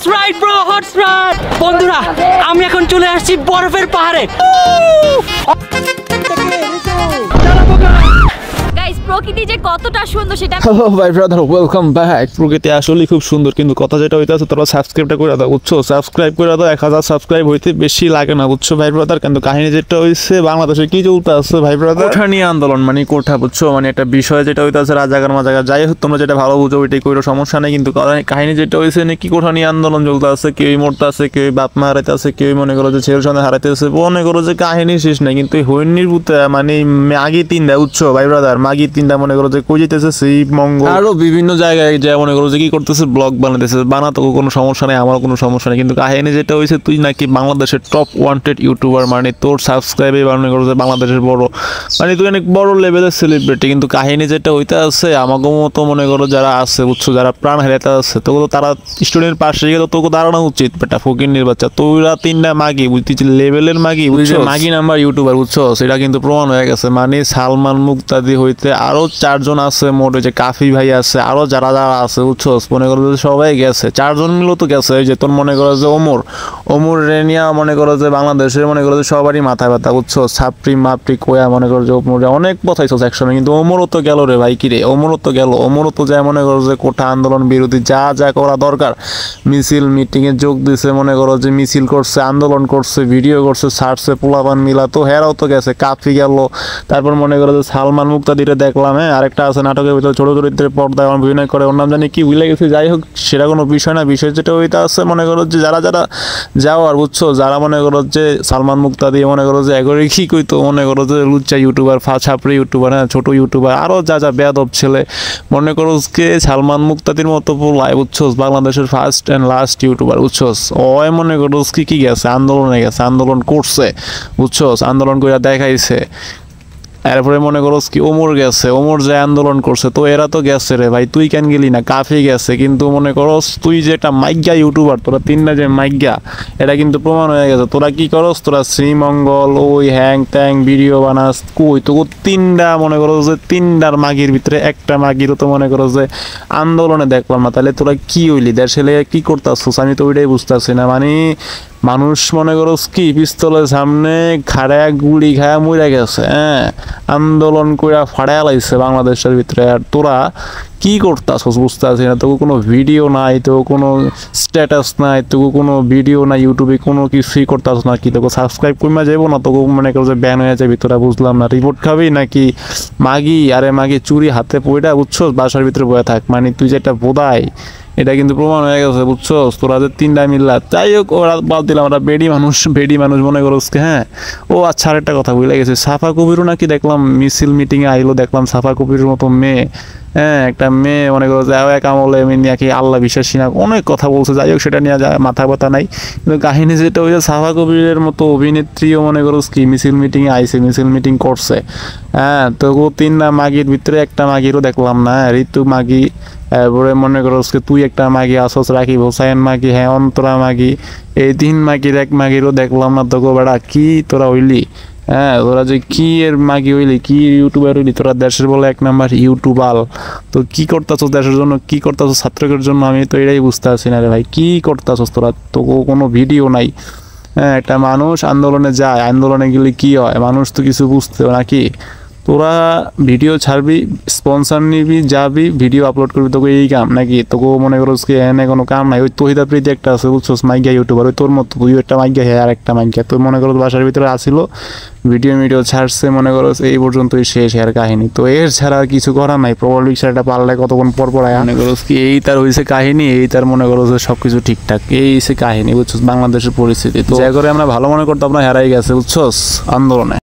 Right bro, হটস right বন্ধুরা, আমি এখন চলে আসছি বরফের পাহাড়ে। গাইস, প্রকৃতি যে কতটা সুন্দর সেটা। হ্যালো ভাই ব্রাদার, ওয়েলকাম ব্যাক। প্রকৃতি আসলে খুব সুন্দর, কিন্তু কথা যেটা হইতেছে তোরা সাবস্ক্রাইবটা করে দাও, বুঝছো? সাবস্ক্রাইব করে দাও। 1000 সাবস্ক্রাইব হইতে বেশি লাগে না, বুঝছো ভাই ব্রাদার? কিন্তু কাহিনী যেটা হইছে, বাংলাদেশে কি চলতে আছে ভাই ব্রাদার, কোঠা নিয়ে আন্দোলন, মানে কোঠা, বুঝছো? মানে একটা বিষয় যেটা হইতেছে রাজাকার মাজাকার, যাই হোক তোমরা যেটা ভালো বুঝো ওইটাই কইরো, সমস্যা নেই। কিন্তু কাহিনী যেটা হইছে নাকি কোঠা নিয়ে আন্দোলন চলতে আছে, কেউ মরতে আছে, কেউ বাপ মা হারাইতে আছে, কেউ মনে করো যে ছেলের সঙ্গে হারাইতে আছে, মনে করো যে কাহিনী শেষ নাই। কিন্তু হইনির বুতে মানে মাগি তিনটা, বুঝছো ভাই ব্রাদার? মাগি তিনটা মনে করো যে কই যেতেছে শিব মঙ্গল, আরো বিভিন্ন জায়গায় যা মনে করো যে কি করতেছে, ব্লগ বানাতেছে। বানাতো কোনো সমস্যা নেই, আমারও কোনো সমস্যা নেই। কিন্তু কাহিনী যেটা হয়েছে, তুই নাকি বাংলাদেশের টপ ওয়ান্টেড ইউটিউবার, মানে তোর সাবস্ক্রাইবে মনে করো যে বাংলাদেশের বড়, মানে তুই অনেক বড় লেভেলের সেলিব্রিটি। কিন্তু কাহিনী যেটা হইতে আছে, আমাকে মতো মনে করো যারা আছে, বুঝছো, যারা প্রাণ হারাইতে আছে, তোকে তো তারা স্টুডেন্টের পাশে গেলে তোকে দাঁড়ানো উচিত। বেটা ফকিন্নির বাচ্চা, তোরা তিনটা মাগি, বুঝতেছি লেভেলের মাগি, বুঝছো? মাগি নাম্বার ইউটিউবার, বুঝছো? সেটা কিন্তু প্রমাণ হয়ে গেছে। মানে সালমান মুক্তাদি হইতে আরো 4 জন আছে মোট, ওই যে কাফি ভাই আছে, আরো যারা যারা আছে, বুঝছো? মনে করো যে সবাই গেছে, 4 জন মিলেও তো গেছে। ওই যে তোর মনে করো যে ওমর রেনিয়া, মনে করো যে বাংলাদেশের মনে করো যে সবারই মাথায় ব্যথা, বুঝছো? ছাপড়ি মাপড়ি কোয়া, মনে করো যে ওমর অনেক কথাইছো একসময়, কিন্তু ওমরও তো গেল রে ভাই। কিরে, ওমরও তো গেল, ওমরও তো যায় মনে করো যে কোঠা আন্দোলন বিরোধী যা যা করা দরকার, মিছিল মিটিং এ যোগ দিছে, মনে করো যে মিছিল করছে, আন্দোলন করছে, ভিডিও করছে, ছাড়ছে, পোলাপান মিলা, তো হেরাও তো গেছে, কাফি গেল। তারপর মনে করো যে সালমান মুক্তাদিরে দেখলাম, হ্যাঁ, আরেকটা আছে নাটকের ভিতরে ছোট চরিত্রের পর্দায় অভিনয় করে, ওর নাম জানি কি, ভুলে গেছি। যাই হোক, সেটা কোনো বিষয় না। বিষয় যেটা ওইটা আছে, মনে করো যে যারা যারা যাও আর, বুঝছো, যারা মনে করো যে সালমান মুক্তাদি মনে করো যে এগরে কি কইতো, মনে করো যে লুচ্চা ইউটিউবার, ছাপড়ি ইউটিউবার, হ্যাঁ, ছোট ইউটিউবার, আরো যা যা বেয়াদব ছেলে, মনে করো কে সালমান মুক্তাদির মতো পোলাই, বুঝছো, বাংলাদেশের ফার্স্ট অ্যান্ড লাস্ট ইউটিউবার, বুঝছো? ওই মনে করো কি গেছে, আন্দোলনে গেছে, আন্দোলন করছে, বুঝছো, আন্দোলন করে দেখাইছে। এরপরে মনে করো কি ওমর গেছে, ওমর যে আন্দোলন করছে, তো এরা তো গেছে রে ভাই, তুই কেন গেলি না? কাফি গেছে। কিন্তু মনে করো তুই যে একটা মাইগ্যা ইউটিউবার, তোরা তিনটা যে মাইগ্যা, এটা কিন্তু প্রমাণ হয়ে গেছে। তোরা কি করস, তোরা শ্রীমঙ্গল ওই হ্যাং ট্যাং ভিডিও বানাস, কই তো তিনটা মনে করো যে তিনটার মাগির ভিতরে একটা মাগিরও তো মনে করো যে আন্দোলনে দেখলাম না। তাহলে তোরা কি হইলি, দেশে কি করতাছিস? আমি তো ওইটাই বুঝতেছি না। মানে মানুষ মনে করো কি পিস্তলের সামনে খাড়া গুলি খায়া মরে গেছে, হ্যাঁ, আন্দোলন কইরা ফাড়ায় লাইছে বাংলাদেশের ভিতরে। আর তোরা কি করতাছস বুঝতে পারছি না। তোকে কোনো ভিডিও নাই, তো কোনো স্ট্যাটাস নাই, তোকে কোনো ভিডিও নাই, ইউটিউবে কোনো কিছুই করতাছ না। কি তোকে সাবস্ক্রাইব কইমা যাবো না? তোকে মনে করো যে ব্যান হয়ে যাবি, তোরা বুঝলাম না। রিপোর্ট খাবি নাকি মাগি? আরে মাগি চুরি হাতে পয়টা, বুঝছো, বাসার ভিতরে বয়ে থাক। মানে তুই যেটা বোধাই, এটা কিন্তু প্রমাণ হয়ে গেছে, বুঝছো? তোরা যে তিনটা মিল্লা, যাই হোক, ওরা বাদ দিলাম, ওরা বেডি মানুষ মনে করো, হ্যাঁ। ও আচ্ছা, আরেকটা কথা ভুলে গেছে, সাফা কবিরও নাকি দেখলাম মিছিল মিটিংয়ে আইলো, দেখলাম সাফা কবিরের মতো মেয়ে, হ্যাঁ, একটা মেয়ে মনে করো যে এক আমলে নাকি আল্লাহ বিশ্বাসী না, অনেক কথা বলছে। যাই হোক, সেটা নিয়ে মাথা ব্যথা নাই। কিন্তু কাহিনী যেটা হয়েছে, সাফা কবিরের মতো অভিনেত্রীও মনে করো কি মিছিল মিটিংয়ে আইছে, মিছিল মিটিং করছে, হ্যাঁ। তো তিনটা মাগির ভিতরে একটা মাগিরও দেখলাম না, ঋতু মাগি, এরপরে মনে করো তুই একটা মাগি আসস, রাকিব হোসাইন মাগি, হ্যাঁ, অন্তরা মাগি, এই 3 মাগির এক মাগিরও দেখলাম না। তোকে বেড়া কি তোরা হইলি, হ্যাঁ, তোরা যে কি এর মাগি হইলি, কি ইউটিউবার হইলি? তোরা দেশের বলে 1 নাম্বার ইউটিউবার। তো কি করতেছ দেশের জন্য, কি করতেছ ছাত্রদের জন্য? আমি তো এটাই বুঝতে পারছি না রে ভাই, কি করতেছ তোরা? তো কোনো ভিডিও নাই, হ্যাঁ। একটা মানুষ আন্দোলনে যায়, আন্দোলনে গেলে কি হয়, মানুষ তো কিছু বুঝতে নাকি? তোরা ভিডিও ছাড়বি, স্পন্সর নিবি, যাবি, ভিডিও আপলোড করবি, তোকে এই কাম নাকি? তোকে মনে করো কি এনে কোনো কাম নাই? ওই তহিদা প্রীতি একটা আছে, বুঝছো, মাইগা ইউটিউবার, ওই তোর মতো তুই একটা মাইগা, হ্যাঁ, আর একটা মাইগা। তোর মনে করো বাসার ভিতরে আসিল, ভিডিও ছাড়ছে, মনে করো এই পর্যন্তই শেষ এর কাহিনী। তো এর ছাড়া আর কিছু করার নাই। প্রবল বিষয়টা পারলে কতক্ষণ পর আয়া মনে করো কি এই তার হয়েছে কাহিনী, এই তার মনে করো যে সবকিছু ঠিকঠাক, এই সে কাহিনী, বুঝছো, বাংলাদেশের পরিস্থিতি। তো যা করে আমরা ভালো মনে করতাম না, হারাই গেছে, বুঝছো, আন্দোলনে।